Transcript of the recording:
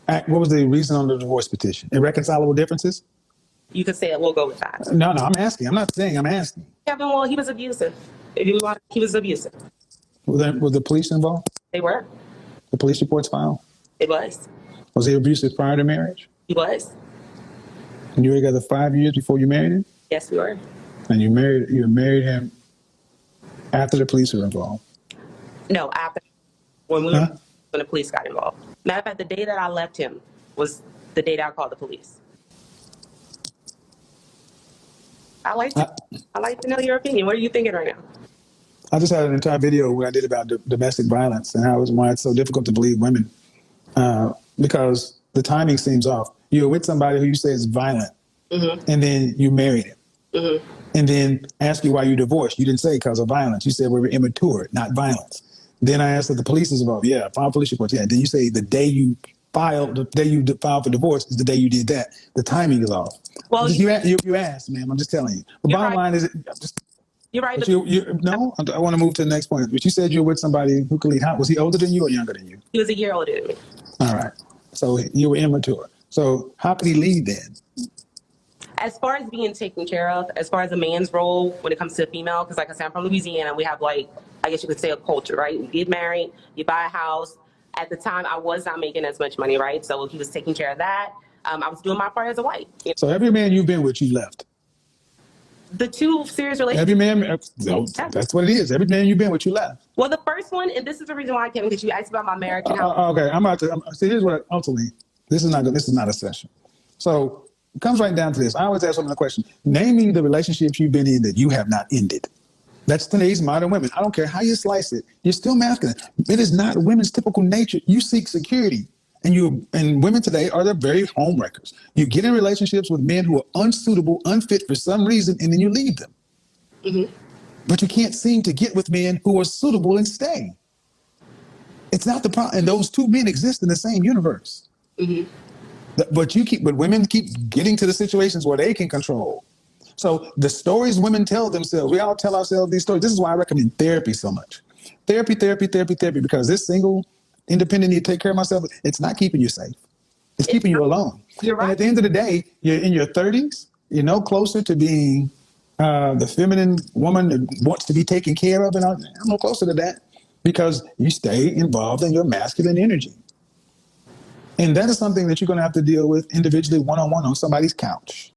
What was the reason on the divorce petition? Irreconcilable differences? You could say it. We'll go with that. No, I'm asking. I'm not saying. I'm asking. Kevin, well, he was abusive. If you want, he was abusive. Was the police involved? They were. The police reports filed? It was. Was he abusive prior to marriage? He was. And you were together 5 years before you married him? Yes, we were. And you married him after the police were involved? No, after when the police got involved. Matter of fact, the day that I left him was the day that I called the police. I like to know your opinion. What are you thinking right now? I just had an entire video where I did about domestic violence and why it's so difficult to believe women because the timing seems off. You're with somebody who you say is violent, and then you married him, and then ask you why you divorced. You didn't say because of violence. You said we were immature, not violence. Then I asked if the police is involved. Yeah, filed police reports. Yeah. Then you say the day you filed for divorce is the day you did that. The timing is off. Well, you asked, ma'am. I'm just telling you. The bottom line is, you're right. No, I want to move to the next point. But you said you were with somebody who could lead. Was he older than you or younger than you? He was a year older than me. All right. So you were immature. So how could he lead then? As far as being taken care of, as far as a man's role when it comes to a female, because like I said, I'm from Louisiana, we have I guess you could say a culture, right? You get married, you buy a house. At the time, I was not making as much money, right? So he was taking care of that. I was doing my part as a wife. So every man you've been with, you left? The two serious relationships. Every man, that's what it is. Every man you've been with, you left. Well, the first one, and this is the reason why I came, because you asked about my marriage. Okay, see, here's what, ultimately, this is not a session. So it comes right down to this. I always ask women a question. Name me the relationships you've been in that you have not ended. That's today's modern women. I don't care how you slice it. You're still masculine. It is not women's typical nature. You seek security. And women today are the very home wreckers. You get in relationships with men who are unsuitable, unfit for some reason, and then you leave them. But you can't seem to get with men who are suitable and stay. It's not the problem. And those two men exist in the same universe. But women keep getting to the situations where they can control. So the stories women tell themselves, we all tell ourselves these stories. This is why I recommend therapy so much. Therapy, because this single, independent, you take care of myself, it's not keeping you safe. It's keeping you alone. You're right. And at the end of the day, you're in your 30s, you're no closer to being the feminine woman that wants to be taken care of. And I'm no closer to that because you stay involved in your masculine energy. And that is something that you're going to have to deal with individually, one-on-one on somebody's couch.